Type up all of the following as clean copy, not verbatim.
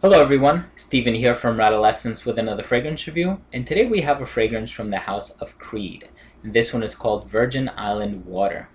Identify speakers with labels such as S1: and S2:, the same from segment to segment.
S1: Hello everyone, Steven here from Redolessence with another fragrance review, and today we have a fragrance from the house of Creed. And this one is called Virgin Island Water.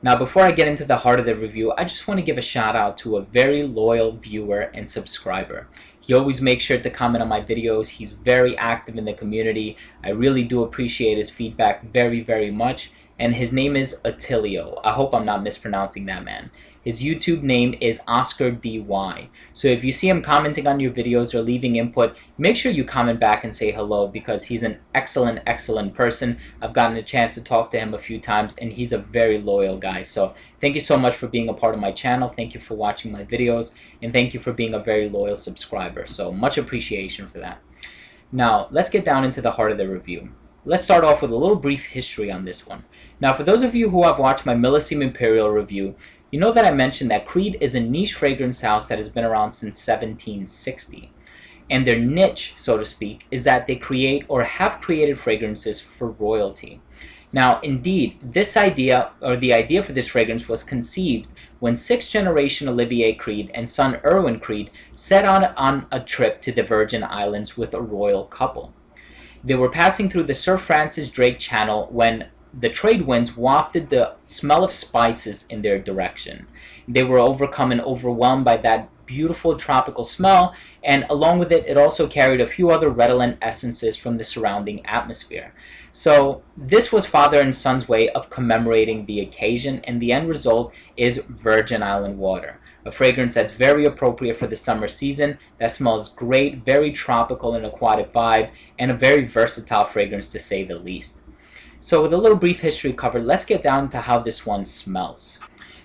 S1: Now before I get into the heart of the review, I just want to give a shout out to a very loyal viewer and subscriber. He always makes sure to comment on my videos. He's very active in the community. I really do appreciate his feedback very much. And his name is Attilio. I hope I'm not mispronouncing that, man. His YouTube name is Oscar DY. So if you see him commenting on your videos or leaving input, make sure you comment back and say hello because he's an excellent person. I've gotten a chance to talk to him a few times and he's a very loyal guy. So thank you so much for being a part of my channel. Thank you for watching my videos and thank you for being a very loyal subscriber. So much appreciation for that. Now let's get down into the heart of the review. Let's start off with a little brief history on this one. Now for those of you who have watched my Millesime Imperial review, you know that I mentioned that Creed is a niche fragrance house that has been around since 1760. And their niche, so to speak, is that they create or have created fragrances for royalty. Now, indeed, this idea, or the idea for this fragrance was conceived when 6th generation Olivier Creed and son Erwin Creed set on a trip to the Virgin Islands with a royal couple. They were passing through the Sir Francis Drake Channel when the trade winds wafted the smell of spices in their direction. They were overcome and overwhelmed by that beautiful tropical smell, and along with it, it also carried a few other redolent essences from the surrounding atmosphere. So this was father and son's way of commemorating the occasion, and the end result is Virgin Island Water. A fragrance that's very appropriate for the summer season, that smells great, very tropical and aquatic vibe, and a very versatile fragrance to say the least. So with a little brief history covered, let's get down to how this one smells.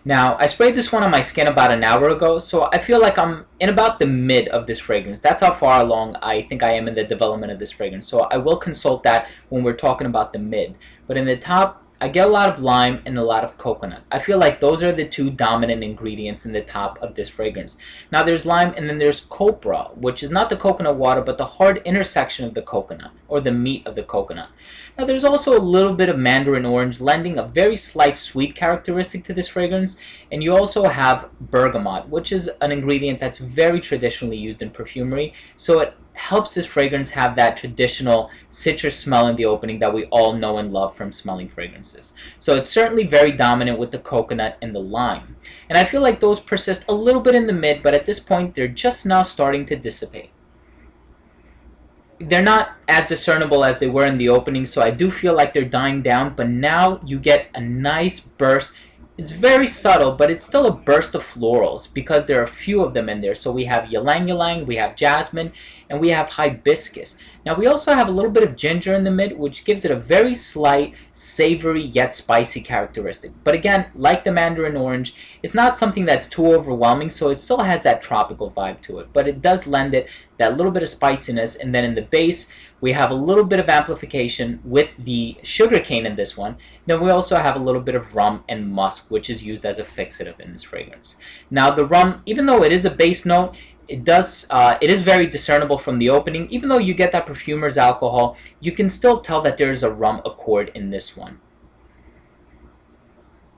S1: Now, I sprayed this one on my skin about an hour ago, so I feel like I'm in about the mid of this fragrance. That's how far along I think I am in the development of this fragrance. So I will consult that when we're talking about the mid. But in the top, I get a lot of lime and a lot of coconut. I feel like those are the two dominant ingredients in the top of this fragrance. Now there's lime and then there's copra, which is not the coconut water but the hard intersection of the coconut, or the meat of the coconut. Now there's also a little bit of mandarin orange, lending a very slight sweet characteristic to this fragrance. And you also have bergamot, which is an ingredient that's very traditionally used in perfumery. So it helps this fragrance have that traditional citrus smell in the opening that we all know and love from smelling fragrances. So it's certainly very dominant with the coconut and the lime. And I feel like those persist a little bit in the mid, but at this point they're just now starting to dissipate. They're not as discernible as they were in the opening, so I do feel like they're dying down, but now you get a nice burst. It's very subtle, but it's still a burst of florals because there are a few of them in there. So we have ylang ylang, we have jasmine, and we have hibiscus. Now we also have a little bit of ginger in the mid, which gives it a very slight, savory yet spicy characteristic. But again, like the mandarin orange, it's not something that's too overwhelming, so it still has that tropical vibe to it. But it does lend it that little bit of spiciness, and then in the base, we have a little bit of amplification with the sugarcane in this one. Then we also have a little bit of rum and musk, which is used as a fixative in this fragrance. Now the rum, even though it is a base note, it is very discernible from the opening. Even though you get that perfumer's alcohol, you can still tell that there is a rum accord in this one.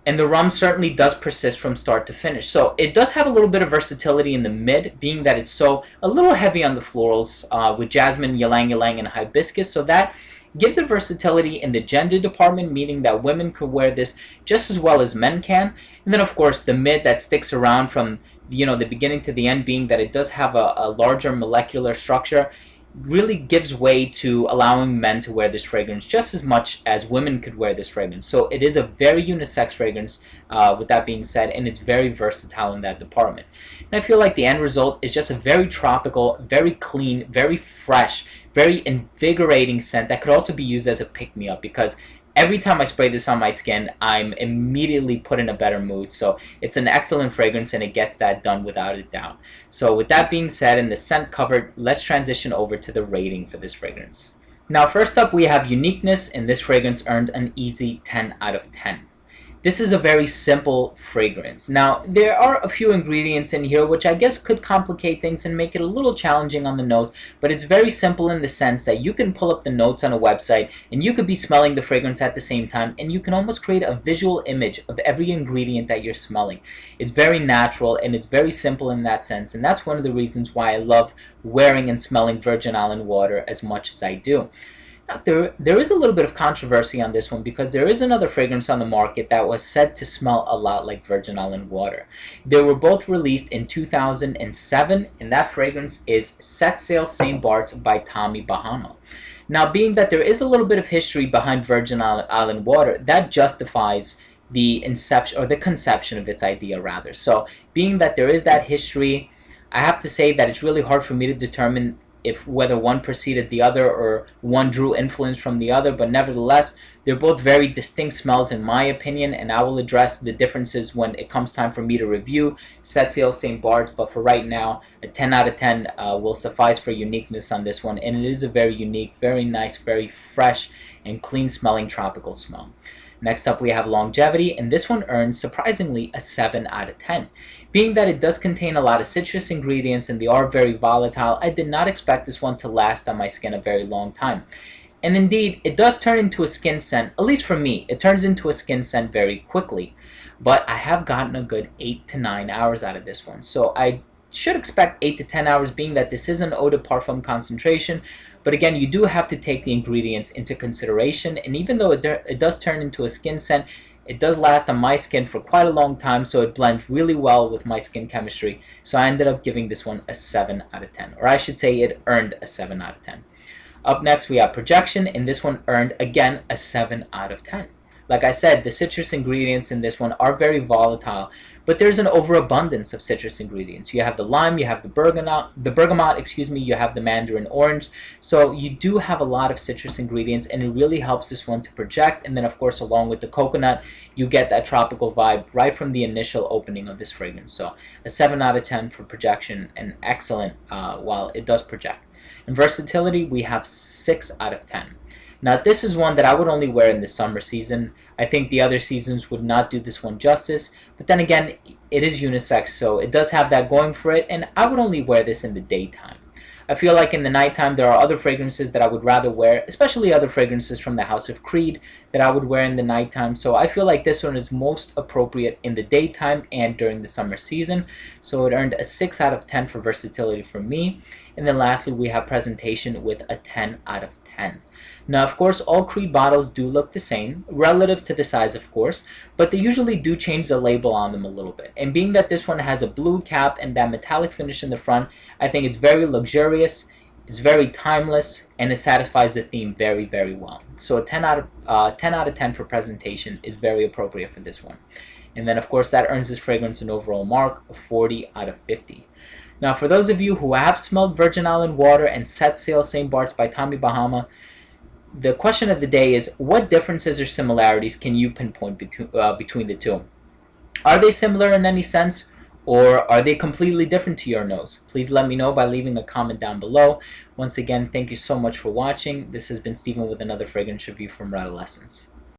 S1: And the rum certainly does persist from start to finish. So it does have a little bit of versatility in the mid, being that it's a little heavy on the florals with jasmine, ylang ylang, and hibiscus. So that gives it versatility in the gender department, meaning that women could wear this just as well as men can. And then of course the mid that sticks around from the beginning to the end, being that it does have a larger molecular structure, really gives way to allowing men to wear this fragrance just as much as women could wear this fragrance. So it is a very unisex fragrance, with that being said, and it's very versatile in that department. And I feel like the end result is just a very tropical, very clean, very fresh, very invigorating scent that could also be used as a pick-me-up, because every time I spray this on my skin, I'm immediately put in a better mood. So it's an excellent fragrance and it gets that done without a doubt. So with that being said and the scent covered, let's transition over to the rating for this fragrance. Now first up we have Uniqueness, and this fragrance earned an easy 10 out of 10. This is a very simple fragrance. Now, there are a few ingredients in here which I guess could complicate things and make it a little challenging on the nose, but it's very simple in the sense that you can pull up the notes on a website and you could be smelling the fragrance at the same time, and you can almost create a visual image of every ingredient that you're smelling. It's very natural and it's very simple in that sense, and that's one of the reasons why I love wearing and smelling Virgin Island water as much as I do. Now, there is a little bit of controversy on this one because there is another fragrance on the market that was said to smell a lot like Virgin Island water. They were both released in 2007, and that fragrance is Set Sail St. Bart's by Tommy Bahama. Now, being that there is a little bit of history behind Virgin Island water, that justifies the inception, or the conception of its idea rather. So, being that there is that history, I have to say that it's really hard for me to determine if whether one preceded the other or one drew influence from the other, but nevertheless, they're both very distinct smells in my opinion, and I will address the differences when it comes time for me to review Set Sail St. Bart's, but for right now, a 10 out of 10 will suffice for uniqueness on this one, and it is a very unique, very nice, very fresh, and clean smelling tropical smell. Next up we have longevity, and this one earns surprisingly a 7 out of 10. Being that it does contain a lot of citrus ingredients and they are very volatile, I did not expect this one to last on my skin a very long time. And indeed, it does turn into a skin scent, at least for me, it turns into a skin scent very quickly. But I have gotten a good 8 to 9 hours out of this one, so I should expect 8 to 10 hours, being that this is an eau de parfum concentration. But again, you do have to take the ingredients into consideration, and even though it does turn into a skin scent, it does last on my skin for quite a long time, so it blends really well with my skin chemistry. So I ended up giving this one a 7 out of 10, or I should say it earned a 7 out of 10. Up next we have projection, and this one earned again a 7 out of 10. Like I said, the citrus ingredients in this one are very volatile, but there's an overabundance of citrus ingredients. You have the lime, you have the bergamot, you have the mandarin orange. So you do have a lot of citrus ingredients, and it really helps this one to project. And then of course, along with the coconut, you get that tropical vibe right from the initial opening of this fragrance. So a 7 out of 10 for projection, and excellent while it does project. In versatility, we have 6 out of 10. Now this is one that I would only wear in the summer season. I think the other seasons would not do this one justice, but then again, it is unisex, so it does have that going for it, and I would only wear this in the daytime. I feel like in the nighttime there are other fragrances that I would rather wear, especially other fragrances from the House of Creed that I would wear in the nighttime, so I feel like this one is most appropriate in the daytime and during the summer season, so it earned a 6 out of 10 for versatility from me. And then lastly, we have presentation with a 10 out of 10. Now, of course, all Creed bottles do look the same, relative to the size, of course, but they usually do change the label on them a little bit. And being that this one has a blue cap and that metallic finish in the front, I think it's very luxurious, it's very timeless, and it satisfies the theme very, very well. So a 10 out of 10 for presentation is very appropriate for this one. And then, of course, that earns this fragrance an overall mark of 40 out of 50. Now, for those of you who have smelled Virgin Island water and Set Sail St. Bart's by Tommy Bahama, the question of the day is, what differences or similarities can you pinpoint between the two? Are they similar in any sense, or are they completely different to your nose? Please let me know by leaving a comment down below. Once again, thank you so much for watching. This has been Steven with another fragrance review from Redolessence.